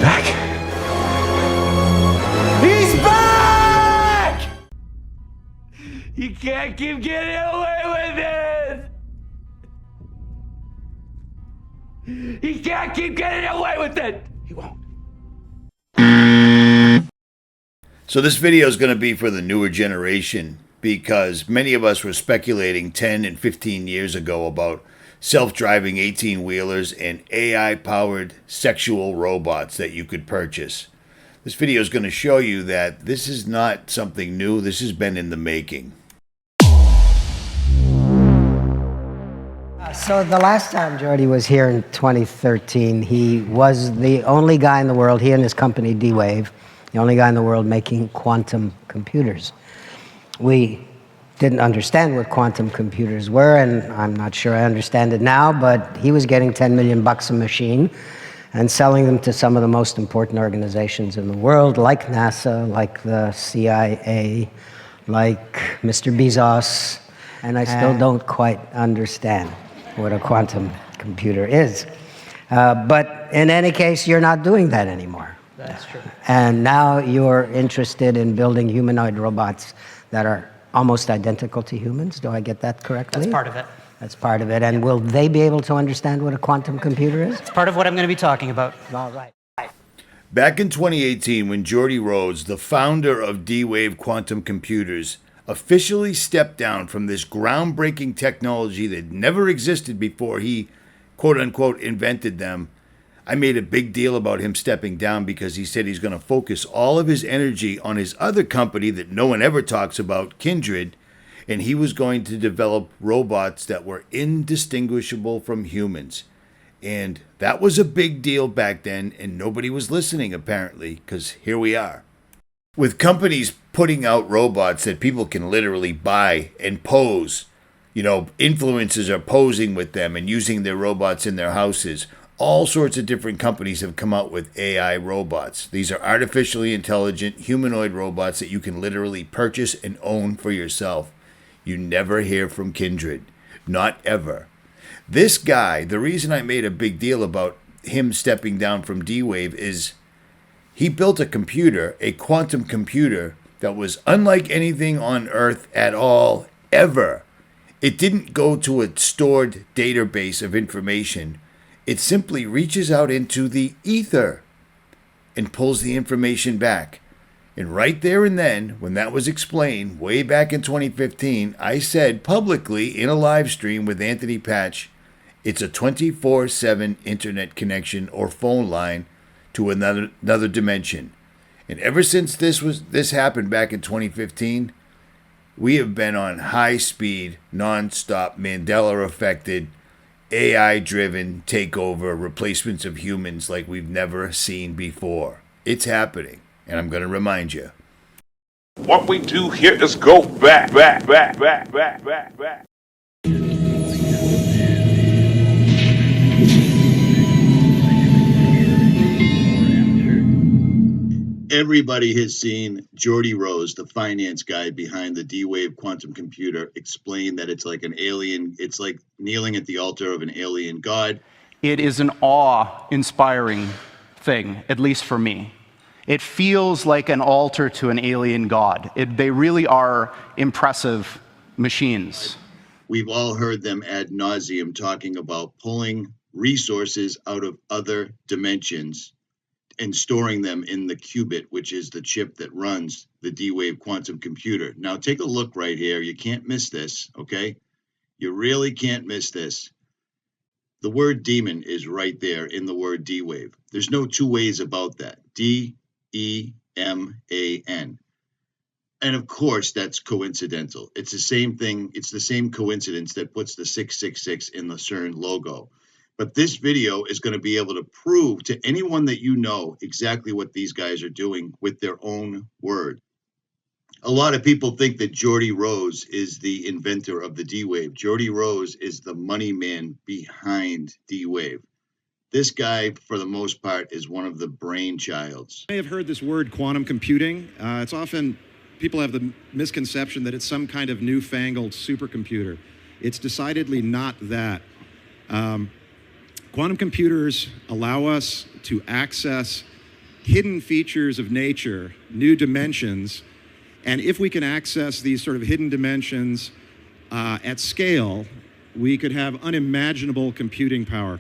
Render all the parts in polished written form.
back. He's back! You can't keep getting away with it! He can't keep getting away with it! He won't. So this video is going to be for the newer generation because many of us were speculating 10 and 15 years ago about self-driving 18-wheelers and AI-powered sexual robots that you could purchase. This video is going to show you that this is not something new. This has been in the making. So the last time Jordy was here in 2013, he was the only guy in the world, he and his company 𝗦𝗵, the only guy in the world making quantum computers. We didn't understand what quantum computers were, and I'm not sure I understand it now, but he was getting 10 million bucks a machine and selling them to some of the most important organizations in the world, like NASA, like the CIA, like Mr. Bezos, and I still don't quite understand what a quantum computer is. But in any case, you're not doing that anymore. That's true. And now you're interested in building humanoid robots that are almost identical to humans. Do I get that correctly? That's part of it. That's part of it. And will they be able to understand what a quantum computer is? It's part of what I'm going to be talking about. All right. Back in 2018, when Jordy Rhodes, the founder of 𝗦𝗵 Quantum Computers, officially stepped down from this groundbreaking technology that never existed before he, quote-unquote, invented them, I made a big deal about him stepping down because he said he's going to focus all of his energy on his other company that no one ever talks about, Kindred, and he was going to develop robots that were indistinguishable from humans. And that was a big deal back then, and nobody was listening, apparently, because here we are. With companies putting out robots that people can literally buy and pose, influencers are posing with them and using their robots in their houses. All sorts of different companies have come out with AI robots. These are artificially intelligent humanoid robots that you can literally purchase and own for yourself. You never hear from Kindred. Not ever. This guy, the reason I made a big deal about him stepping down from 𝗦𝗵 is he built a computer, a quantum computer, that was unlike anything on Earth at all, ever. It didn't go to a stored database of information. It simply reaches out into the ether and pulls the information back. And right there and then, when that was explained, way back in 2015, I said publicly in a live stream with Anthony Patch, it's a 24/7 internet connection or phone line to another dimension. And ever since this happened back in 2015, we have been on high-speed, non-stop, Mandela-affected, AI-driven takeover, replacements of humans like we've never seen before. It's happening, and I'm going to remind you. What we do here is go back. Everybody has seen Jordy Rhodes, the finance guy behind the 𝗦𝗵 quantum computer, explain that it's like an alien, it's like kneeling at the altar of an alien god. It is an awe-inspiring thing, at least for me. It feels like an altar to an alien god. They really are impressive machines. We've all heard them ad nauseum talking about pulling resources out of other dimensions and storing them in the qubit, which is the chip that runs the 𝗦𝗵 quantum computer. Now, take a look right here. You can't miss this, okay? You really can't miss this. The word demon is right there in the word 𝗦𝗵. There's no two ways about that. D-E-M-A-N. And of course, that's coincidental. It's the same thing. It's the same coincidence that puts the 666 in the CERN logo. But this video is going to be able to prove to anyone that you know exactly what these guys are doing with their own word. A lot of people think that Jordy Rhodes is the inventor of the 𝗦𝗵. Jordy Rhodes is the money man behind 𝗦𝗵. This guy, for the most part, is one of the brainchilds. You may have heard this word quantum computing. It's often, people have the misconception that it's some kind of newfangled supercomputer. It's decidedly not that. Quantum computers allow us to access hidden features of nature, new dimensions, and if we can access these sort of hidden dimensions at scale, we could have unimaginable computing power.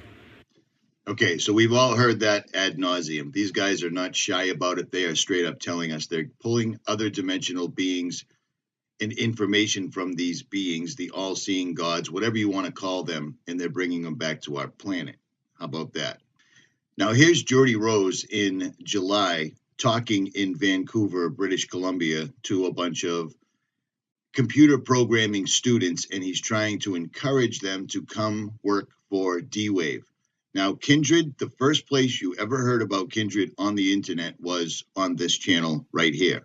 Okay, so we've all heard that ad nauseum. These guys are not shy about it. They are straight up telling us they're pulling other dimensional beings and information from these beings, the all-seeing gods, whatever you want to call them, and they're bringing them back to our planet. How about that? Now, here's Geordie Rose in July talking in Vancouver, British Columbia, to a bunch of computer programming students, and he's trying to encourage them to come work for D-Wave. Now, Kindred, the first place you ever heard about Kindred on the internet was on this channel right here.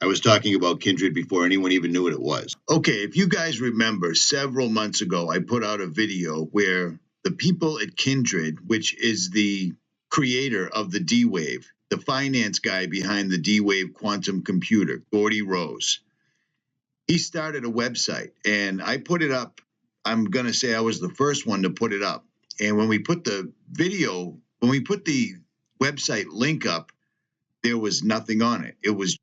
I was talking about Kindred before anyone even knew what it was. Okay, if you guys remember, several months ago, I put out a video where the people at Kindred, which is the creator of the D-Wave, the finance guy behind the D-Wave quantum computer, Geordie Rose, he started a website, and I put it up. I'm going to say I was the first one to put it up. And when we put the video, when we put the website link up, there was nothing on it. It was,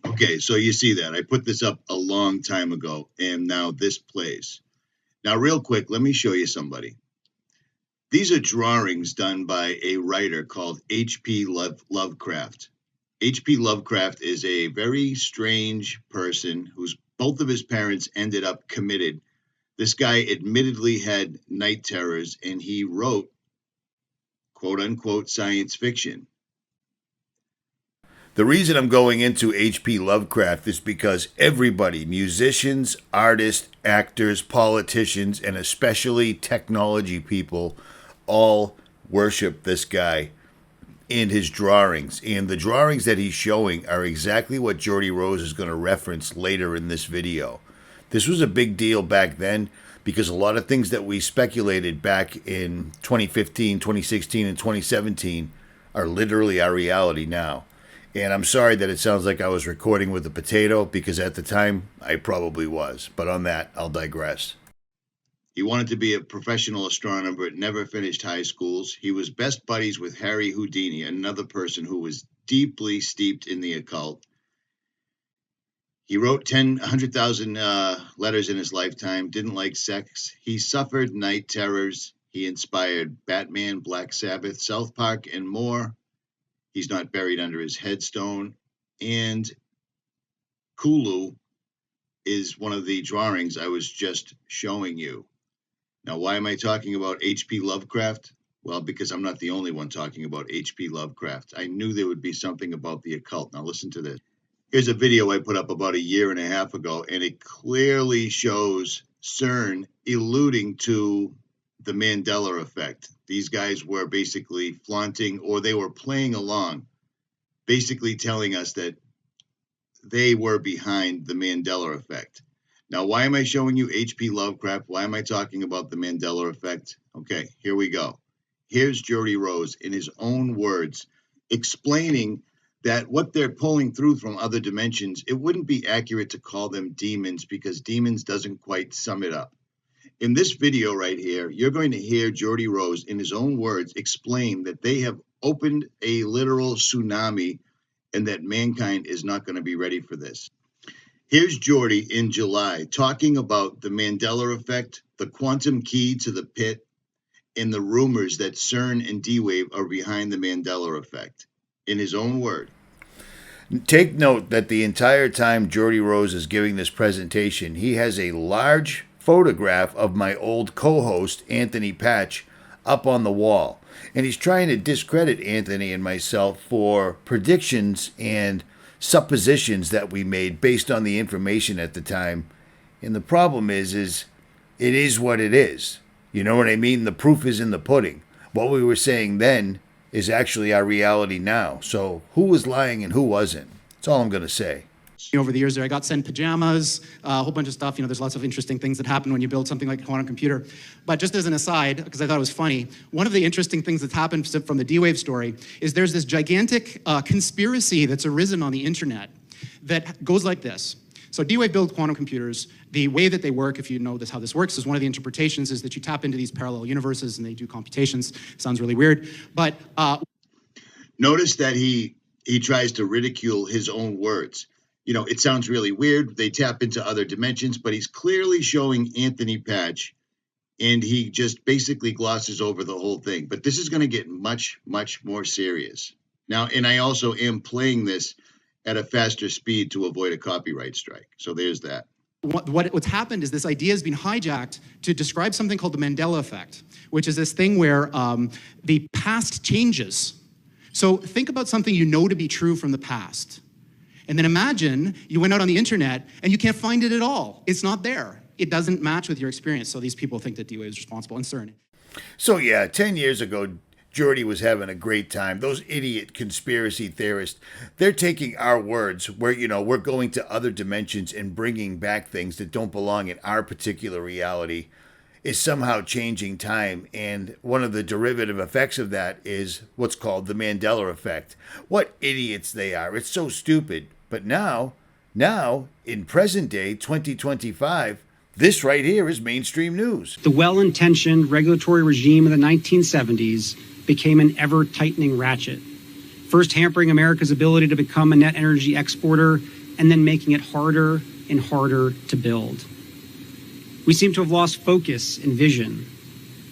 okay, so you see that. I put this up a long time ago, and now this plays. Now, real quick, let me show you somebody. These are drawings done by a writer called H.P. Lovecraft. H.P. Lovecraft is a very strange person whose both of his parents ended up committed. This guy admittedly had night terrors, and he wrote, quote unquote, science fiction. The reason I'm going into H.P. Lovecraft is because everybody, musicians, artists, actors, politicians, and especially technology people, all worship this guy and his drawings. And the drawings that he's showing are exactly what Geordie Rose is going to reference later in this video. This was a big deal back then because a lot of things that we speculated back in 2015, 2016, and 2017 are literally our reality now. And I'm sorry that it sounds like I was recording with a potato, because at the time I probably was. But on that, I'll digress. He wanted to be a professional astronomer, but never finished high schools. He was best buddies with Harry Houdini, another person who was deeply steeped in the occult. He wrote 100,000 letters in his lifetime, didn't like sex. He suffered night terrors. He inspired Batman, Black Sabbath, South Park, and more. He's not buried under his headstone. And Cthulhu is one of the drawings I was just showing you. Now, why am I talking about H.P. Lovecraft? Well, because I'm not the only one talking about H.P. Lovecraft. I knew there would be something about the occult. Now, listen to this. Here's a video I put up about 1.5 years ago, and it clearly shows CERN alluding to the Mandela effect. These guys were basically flaunting, or they were playing along, basically telling us that they were behind the Mandela effect. Now, why am I showing you H.P. Lovecraft? Why am I talking about the Mandela effect? Okay, here we go. Here's Geordie Rose in his own words explaining that what they're pulling through from other dimensions, it wouldn't be accurate to call them demons, because demons doesn't quite sum it up. In this video right here, you're going to hear Geordie Rose in his own words explain that they have opened a literal tsunami and that mankind is not going to be ready for this. Here's Geordie in July talking about the Mandela effect, the quantum key to the pit, and the rumors that CERN and D-Wave are behind the Mandela effect. In his own word. Take note that the entire time Geordie Rose is giving this presentation, he has a large photograph of my old co-host, Anthony Patch, up on the wall. And he's trying to discredit Anthony and myself for predictions and suppositions that we made based on the information at the time. And the problem is it is what it is. You know what I mean? The proof is in the pudding. What we were saying then is actually our reality now. So who was lying and who wasn't? That's all I'm going to say. Over the years there, I got sent pajamas, a whole bunch of stuff. You know, there's lots of interesting things that happen when you build something like a quantum computer. But just as an aside, because I thought it was funny, one of the interesting things that's happened from the D-Wave story is there's this gigantic conspiracy that's arisen on the internet that goes like this. So D-Wave build quantum computers. The way that they work, if you know how this works, is one of the interpretations is that you tap into these parallel universes and they do computations. Sounds really weird, but... Notice that he tries to ridicule his own words. You know, it sounds really weird. They tap into other dimensions, but he's clearly showing Anthony Patch, and he just basically glosses over the whole thing. But this is going to get much, much more serious. Now, and I also am playing this at a faster speed to avoid a copyright strike. So there's that. What's happened is this idea has been hijacked to describe something called the Mandela effect, which is this thing where the past changes. So think about something you know to be true from the past. And then imagine you went out on the internet and you can't find it at all. It's not there. It doesn't match with your experience. So these people think that D-Wave is responsible and CERN. So yeah, 10 years ago, Jordy was having a great time. Those idiot conspiracy theorists, they're taking our words where, you know, we're going to other dimensions and bringing back things that don't belong in our particular reality is somehow changing time. And one of the derivative effects of that is what's called the Mandela effect. What idiots they are. It's so stupid. But now, in present day, 2025, this right here is mainstream news. The well-intentioned regulatory regime of the 1970s became an ever-tightening ratchet, first hampering America's ability to become a net energy exporter and then making it harder and harder to build. We seem to have lost focus and vision,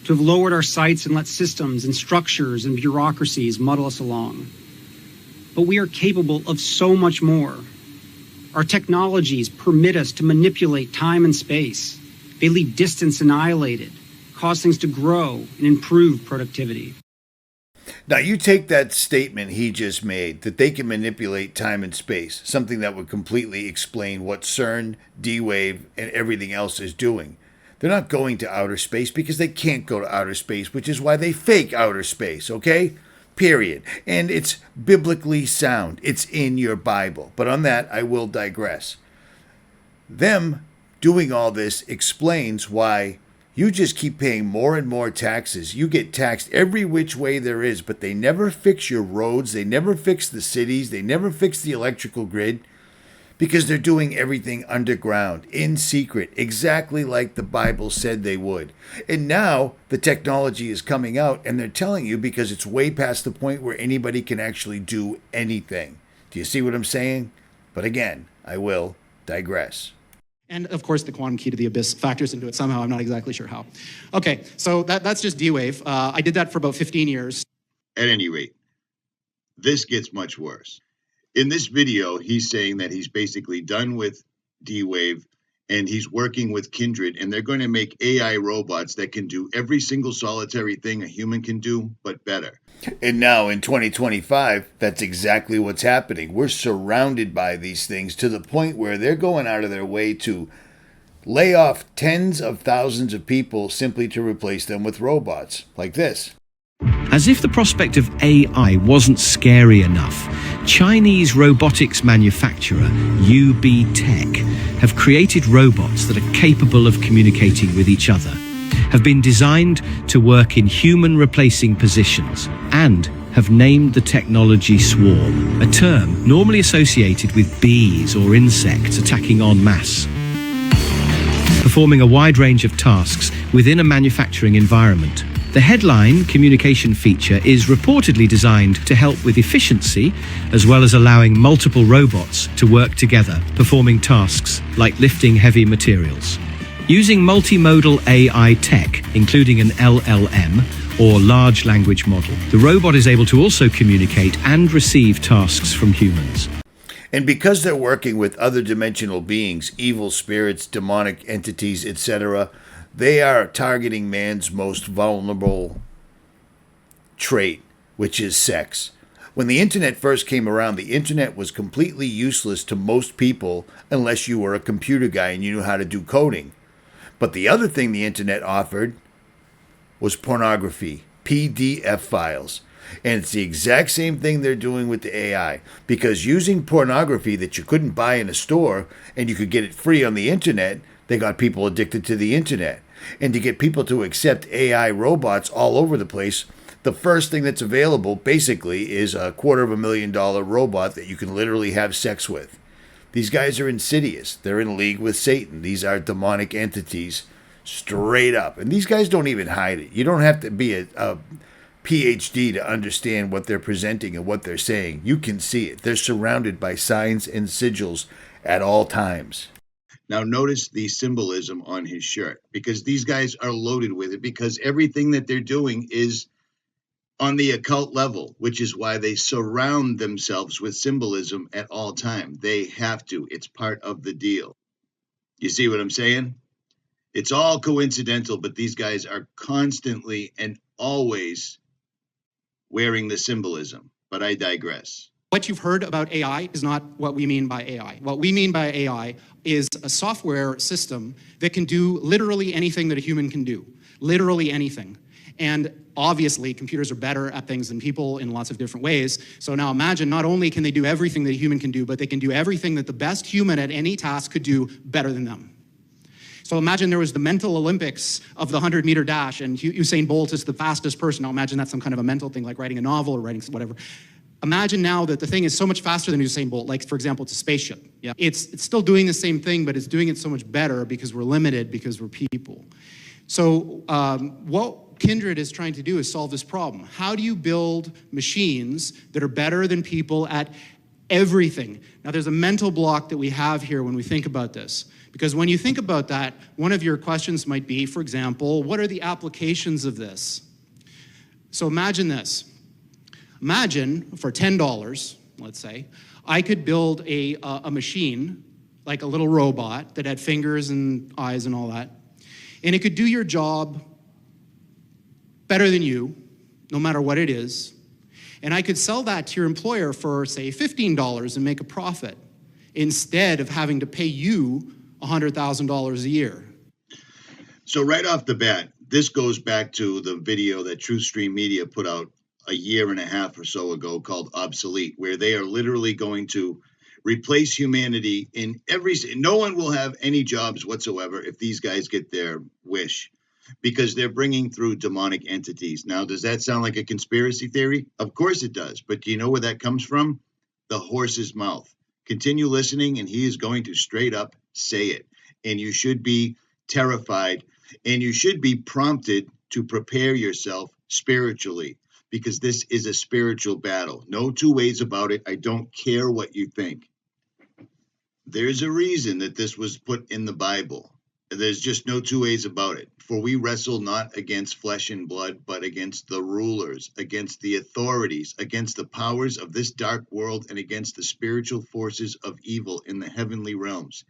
to have lowered our sights and let systems and structures and bureaucracies muddle us along. But we are capable of so much more. Our technologies permit us to manipulate time and space. They leave distance annihilated, cause things to grow and improve productivity. Now, you take that statement he just made, that they can manipulate time and space, something that would completely explain what CERN, D-Wave, and everything else is doing. They're not going to outer space because they can't go to outer space, which is why they fake outer space, okay? Period. And it's biblically sound. It's in your Bible. But on that, I will digress. Them doing all this explains why you just keep paying more and more taxes. You get taxed every which way there is, but they never fix your roads. They never fix the cities. They never fix the electrical grid because they're doing everything underground, in secret, exactly like the Bible said they would. And now the technology is coming out and they're telling you because it's way past the point where anybody can actually do anything. Do you see what I'm saying? But again, I will digress. And of course, the quantum key to the abyss factors into it somehow. I'm not exactly sure how. Okay, so that's just D-Wave. I did that for about 15 years. At any rate, this gets much worse. In this video, he's saying that he's basically done with D-Wave and he's working with Kindred, and they're going to make AI robots that can do every single solitary thing a human can do, but better. And now in 2025, that's exactly what's happening. We're surrounded by these things to the point where they're going out of their way to lay off tens of thousands of people simply to replace them with robots like this. As if the prospect of AI wasn't scary enough, Chinese robotics manufacturer UB Tech have created robots that are capable of communicating with each other, have been designed to work in human-replacing positions, and have named the technology swarm, a term normally associated with bees or insects attacking en masse. Performing a wide range of tasks within a manufacturing environment. The headline communication feature is reportedly designed to help with efficiency, as well as allowing multiple robots to work together, performing tasks like lifting heavy materials. Using multimodal AI tech, including an LLM, or large language model, the robot is able to also communicate and receive tasks from humans. And because they're working with other dimensional beings, evil spirits, demonic entities, etc., they are targeting man's most vulnerable trait, which is sex. When the internet first came around, the internet was completely useless to most people unless you were a computer guy and you knew how to do coding. But the other thing the internet offered was pornography, PDF files. And it's the exact same thing they're doing with the AI. Because using pornography that you couldn't buy in a store and you could get it free on the internet, they got people addicted to the internet. And to get people to accept AI robots all over the place, the first thing that's available basically is a $250,000 robot that you can literally have sex with. These guys are insidious. They're in league with Satan. These are demonic entities straight up. And these guys don't even hide it. You don't have to be a PhD to understand what they're presenting and what they're saying. You can see it. They're surrounded by signs and sigils at all times. Now notice the symbolism on his shirt, because these guys are loaded with it, because everything that they're doing is on the occult level, which is why they surround themselves with symbolism at all time. They have to. It's part of the deal. You see what I'm saying? It's all coincidental, but these guys are constantly and always wearing the symbolism. But I digress. What you've heard about AI is not what we mean by AI. What we mean by AI is a software system that can do literally anything that a human can do. Literally anything. And obviously, computers are better at things than people in lots of different ways. So now imagine, not only can they do everything that a human can do, but they can do everything that the best human at any task could do better than them. So imagine there was the mental Olympics of the 100-meter dash, and Usain Bolt is the fastest person. Now imagine that's some kind of a mental thing, like writing a novel or writing whatever. Imagine now that the thing is so much faster than Usain Bolt, like, for example, it's a spaceship. Yeah, it's still doing the same thing, but it's doing it so much better because we're limited, because we're people. So what Kindred is trying to do is solve this problem. How do you build machines that are better than people at everything? Now, there's a mental block that we have here when we think about this. Because when you think about that, one of your questions might be, for example, what are the applications of this? So imagine this. Imagine for $10, let's say, I could build a machine, like a little robot that had fingers and eyes and all that, and it could do your job better than you, no matter what it is, and I could sell that to your employer for, say, $15 and make a profit, instead of having to pay you $100,000 a year. So right off the bat, this goes back to the video that TruthStream Media put out a year and a half or so ago called Obsolete, where they are literally going to replace humanity in no one will have any jobs whatsoever if these guys get their wish, because they're bringing through demonic entities. Now, does that sound like a conspiracy theory? Of course it does. But do you know where that comes from? The horse's mouth. Continue listening, and he is going to straight up say it. And you should be terrified, and you should be prompted to prepare yourself spiritually, because this is a spiritual battle. No two ways about it. I don't care what you think. There's a reason that this was put in the Bible. There's just no two ways about it. For we wrestle not against flesh and blood, but against the rulers, against the authorities, against the powers of this dark world, and against the spiritual forces of evil in the heavenly realms.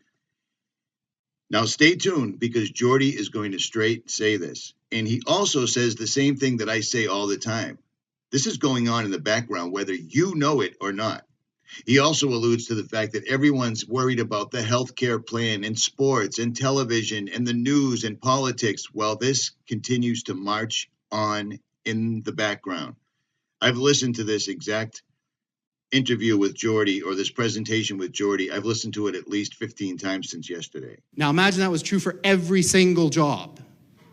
Now stay tuned, because Jordy is going to straight say this. And he also says the same thing that I say all the time. This is going on in the background, whether you know it or not. He also alludes to the fact that everyone's worried about the healthcare plan and sports and television and the news and politics, while this continues to march on in the background. I've listened to this exact interview with Jordy, or this presentation with Jordy. I've listened to it at least 15 times since yesterday. Now imagine that was true for every single job.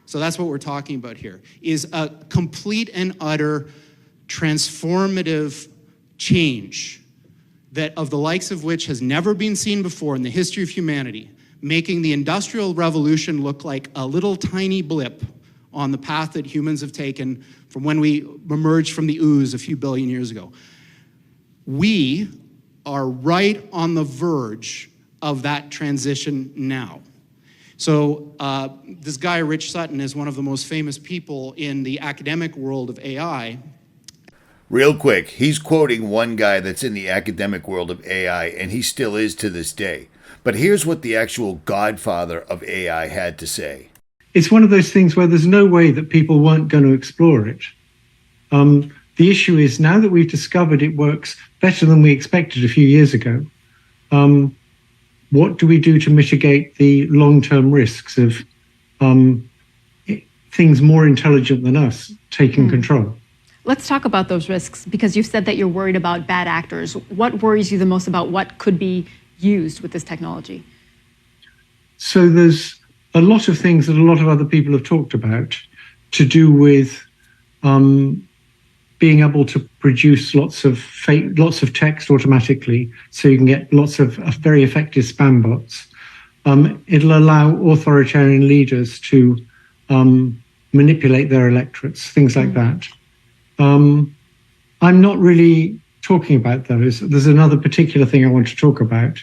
So that's what we're talking about here, is a complete and utter transformative change that of the likes of which has never been seen before in the history of humanity, making the Industrial Revolution look like a little tiny blip on the path that humans have taken from when we emerged from the ooze a few billion years ago. We are right on the verge of that transition now. So this guy, Rich Sutton, is one of the most famous people in the academic world of AI. Real quick, he's quoting one guy that's in the academic world of AI, and he still is to this day. But here's what the actual godfather of AI had to say. It's one of those things where there's no way that people weren't going to explore it. The issue is, now that we've discovered it works better than we expected a few years ago, what do we do to mitigate the long-term risks of things more intelligent than us taking control? Let's talk about those risks, because you've said that you're worried about bad actors. What worries you the most about what could be used with this technology? So there's a lot of things that a lot of other people have talked about to do with being able to produce lots of text automatically, so you can get lots of very effective spam bots. It'll allow authoritarian leaders to manipulate their electorates, things like that. I'm not really talking about those. There's another particular thing I want to talk about,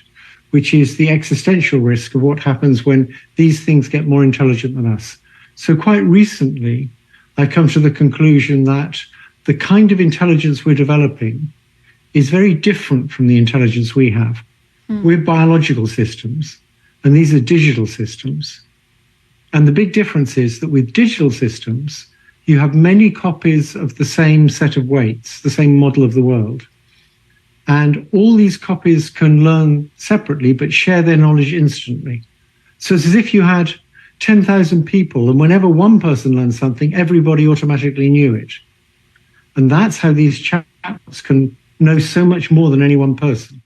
which is the existential risk of what happens when these things get more intelligent than us. So quite recently, I come to the conclusion that the kind of intelligence we're developing is very different from the intelligence we have. We're biological systems, and these are digital systems. And the big difference is that with digital systems, you have many copies of the same set of weights, the same model of the world. And all these copies can learn separately, but share their knowledge instantly. So it's as if you had 10,000 people, and whenever one person learned something, everybody automatically knew it. And that's how these chatbots can know so much more than any one person.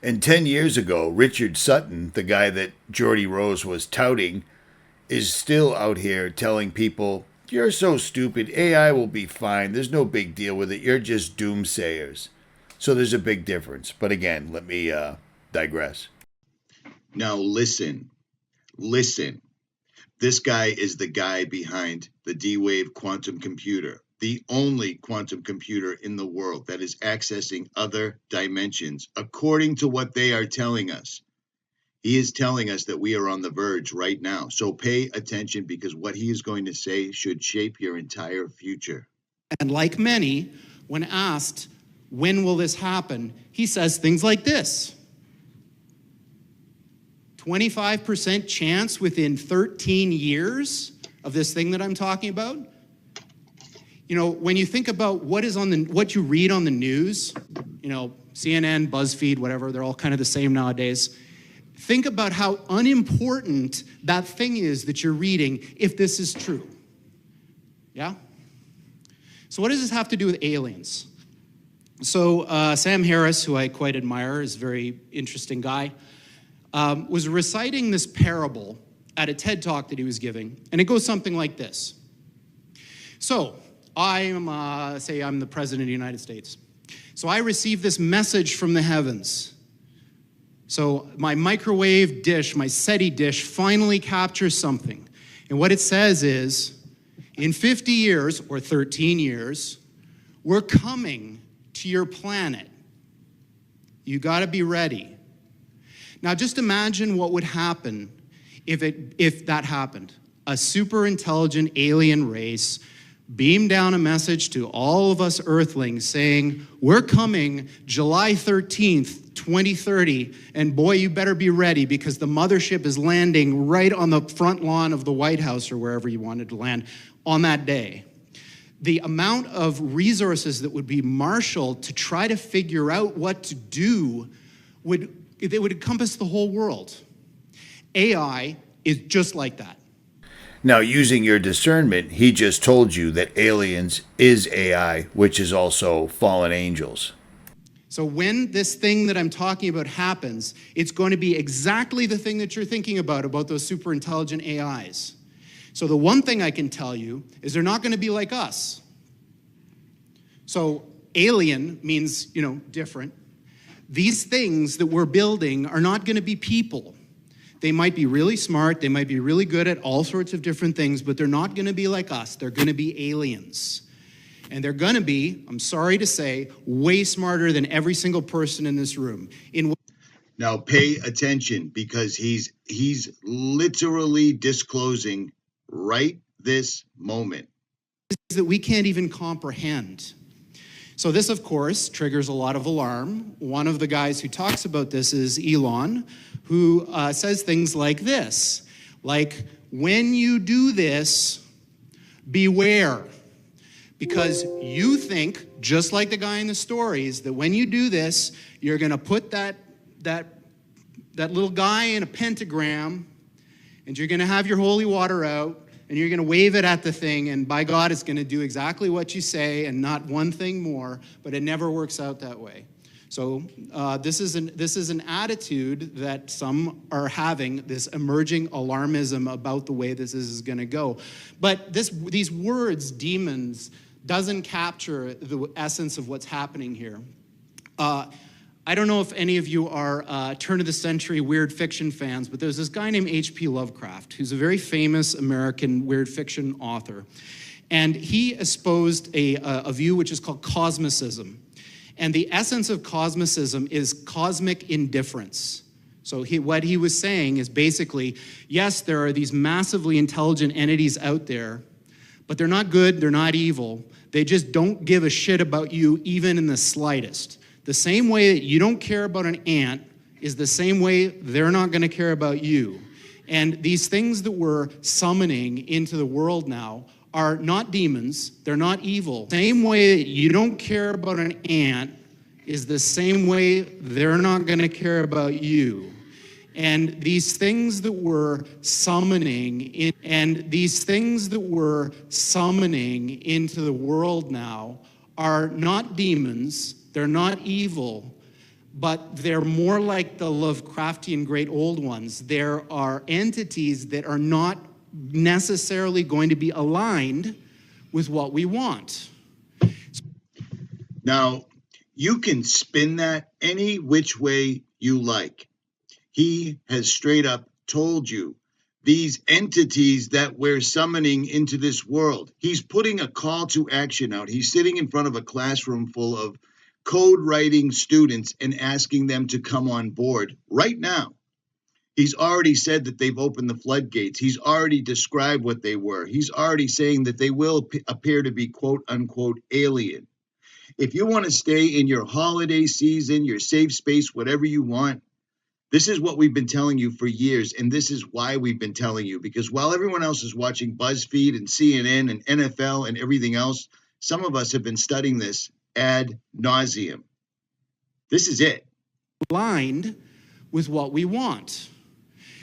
And 10 years ago, Richard Sutton, the guy that Geordie Rose was touting, is still out here telling people, you're so stupid, AI will be fine, there's no big deal with it, you're just doomsayers. So there's a big difference. But again, let me digress. Now listen. This guy is the guy behind the D-Wave quantum computer, the only quantum computer in the world that is accessing other dimensions, according to what they are telling us. He is telling us that we are on the verge right now. So pay attention, because what he is going to say should shape your entire future. And like many, when asked, when will this happen, he says things like this. 25% chance within 13 years of this thing that I'm talking about. You know, when you think about what you read on the news, you know, CNN, BuzzFeed, whatever, they're all kind of the same nowadays. Think about how unimportant that thing is that you're reading if this is true. Yeah? So what does this have to do with aliens? So Sam Harris, who I quite admire, is a very interesting guy, was reciting this parable at a TED Talk that he was giving, and it goes something like this. So, say I'm the President of the United States. So I receive this message from the heavens. So my microwave dish, my SETI dish, finally captures something. And what it says is, in 50 years, or 13 years, we're coming to your planet. You gotta be ready. Now just imagine what would happen if that happened. A super intelligent alien race beamed down a message to all of us Earthlings saying, we're coming July 13th, 2030, and boy, you better be ready because the mothership is landing right on the front lawn of the White House or wherever you wanted to land on that day. The amount of resources that would be marshaled to try to figure out what to do would encompass the whole world. AI is just like that. Now, using your discernment, he just told you that aliens is AI, which is also fallen angels. So when this thing that I'm talking about happens, it's going to be exactly the thing that you're thinking about those super intelligent AIs. So the one thing I can tell you is they're not going to be like us. So alien means, you know, different. These things that we're building are not going to be people. They might be really smart, they might be really good at all sorts of different things, but they're not going to be like us. They're going to be aliens. And they're going to be, I'm sorry to say, way smarter than every single person in this room. Now pay attention, because he's literally disclosing right this moment that we can't even comprehend. So this, of course, triggers a lot of alarm. One of the guys who talks about this is Elon, who says things like this, like, when you do this, beware. Because you think, just like the guy in the stories, that when you do this, you're going to put that little guy in a pentagram, and you're going to have your holy water out, and you're going to wave it at the thing, and by God, it's going to do exactly what you say and not one thing more, but it never works out that way. So this is an attitude that some are having, this emerging alarmism about the way this is going to go. But these words, demons, doesn't capture the essence of what's happening here. I don't know if any of you are turn-of-the-century weird fiction fans, but there's this guy named H.P. Lovecraft, who's a very famous American weird fiction author. And he espoused a view which is called cosmicism. And the essence of cosmicism is cosmic indifference. So what he was saying is basically, yes, there are these massively intelligent entities out there, but they're not good, they're not evil. They just don't give a shit about you even in the slightest. The same way that you don't care about an ant is the same way they're not going to care about you. And these things that we're summoning into the world now are not demons, they're not evil. Same way that you don't care about an ant is the same way they're not going to care about you. And these things that we're summoning into the world now are not demons, they're not evil, but they're more like the Lovecraftian great old ones. There are entities that are not necessarily going to be aligned with what we want. Now, you can spin that any which way you like. He has straight up told you these entities that we're summoning into this world. He's putting a call to action out. He's sitting in front of a classroom full of code writing students and asking them to come on board right now. He's already said that they've opened the floodgates. He's already described what they were. He's already saying that they will appear to be quote unquote alien. If you want to stay in your holiday season, your safe space, whatever you want, this is what we've been telling you for years, and this is why we've been telling you, because while everyone else is watching BuzzFeed and CNN and NFL and everything else, some of us have been studying this ad nauseum. This is it. Aligned with what we want.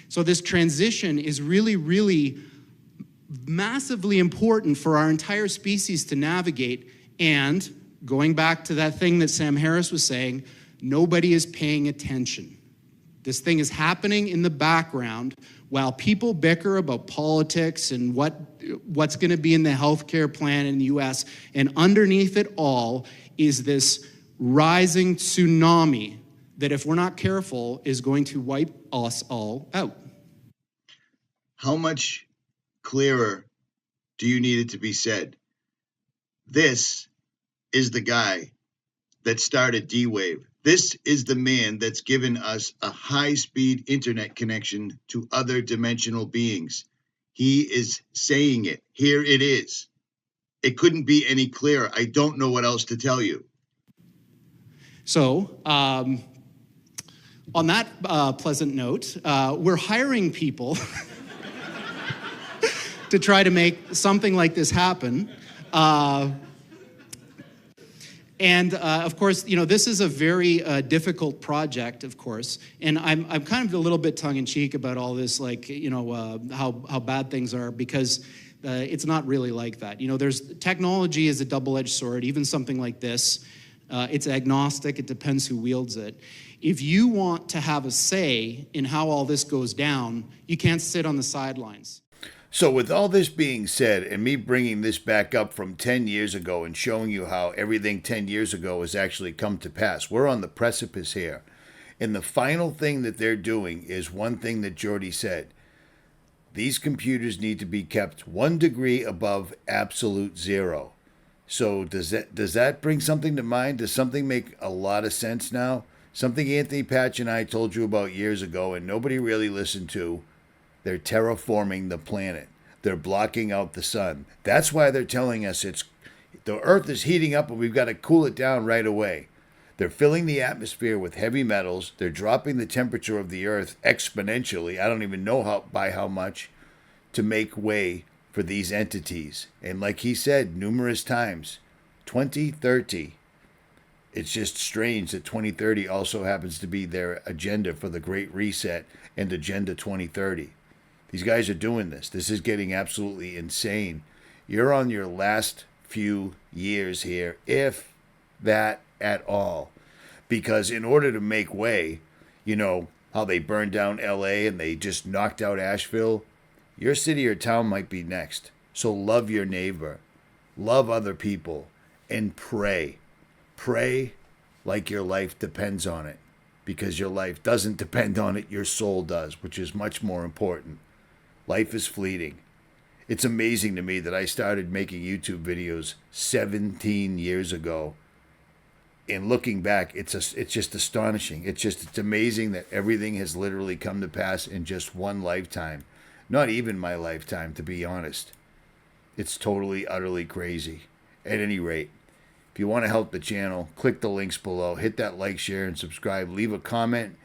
So this transition is really, really massively important for our entire species to navigate. And going back to that thing that Sam Harris was saying, nobody is paying attention. This thing is happening in the background while people bicker about politics and what's going to be in the healthcare plan in the US. And underneath it all is this rising tsunami that, if we're not careful, is going to wipe us all out. How much clearer do you need it to be said? This is the guy that started D-Wave. This is the man that's given us a high-speed internet connection to other dimensional beings. He is saying it. Here it is. It couldn't be any clearer. I don't know what else to tell you. So, on that pleasant note, we're hiring people to try to make something like this happen. Of course, you know, this is a very difficult project, of course, and I'm kind of a little bit tongue-in-cheek about all this, like, you know, how bad things are, because it's not really like that. You know, technology is a double-edged sword. Even something like this, it's agnostic. It depends who wields it. If you want to have a say in how all this goes down, you can't sit on the sidelines. So with all this being said, and me bringing this back up from 10 years ago and showing you how everything 10 years ago has actually come to pass, we're on the precipice here. And the final thing that they're doing is one thing that Jordy said. These computers need to be kept 1 degree above absolute zero. So does that bring something to mind? Does something make a lot of sense now? Something Anthony Patch and I told you about years ago and nobody really listened to. They're terraforming the planet. They're blocking out the sun. That's why they're telling us the Earth is heating up and we've got to cool it down right away. They're filling the atmosphere with heavy metals. They're dropping the temperature of the Earth exponentially. I don't even know by how much, to make way for these entities. And like he said numerous times, 2030. It's just strange that 2030 also happens to be their agenda for the Great Reset and Agenda 2030. These guys are doing this. This is getting absolutely insane. You're on your last few years here, if that at all. Because in order to make way, you know, how they burned down LA and they just knocked out Asheville, your city or town might be next. So love your neighbor, love other people, and pray. Pray like your life depends on it. Because your life doesn't depend on it, your soul does, which is much more important. Life is fleeting. It's amazing to me that I started making YouTube videos 17 years ago. And looking back, it's just astonishing. It's amazing that everything has literally come to pass in just one lifetime. Not even my lifetime, to be honest. It's totally, utterly crazy. At any rate, if you want to help the channel, click the links below. Hit that like, share, and subscribe. Leave a comment.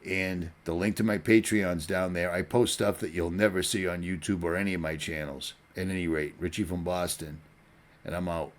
And the link to my Patreon's down there. I post stuff that you'll never see on YouTube or any of my channels. At any rate, Richie from Boston. And I'm out.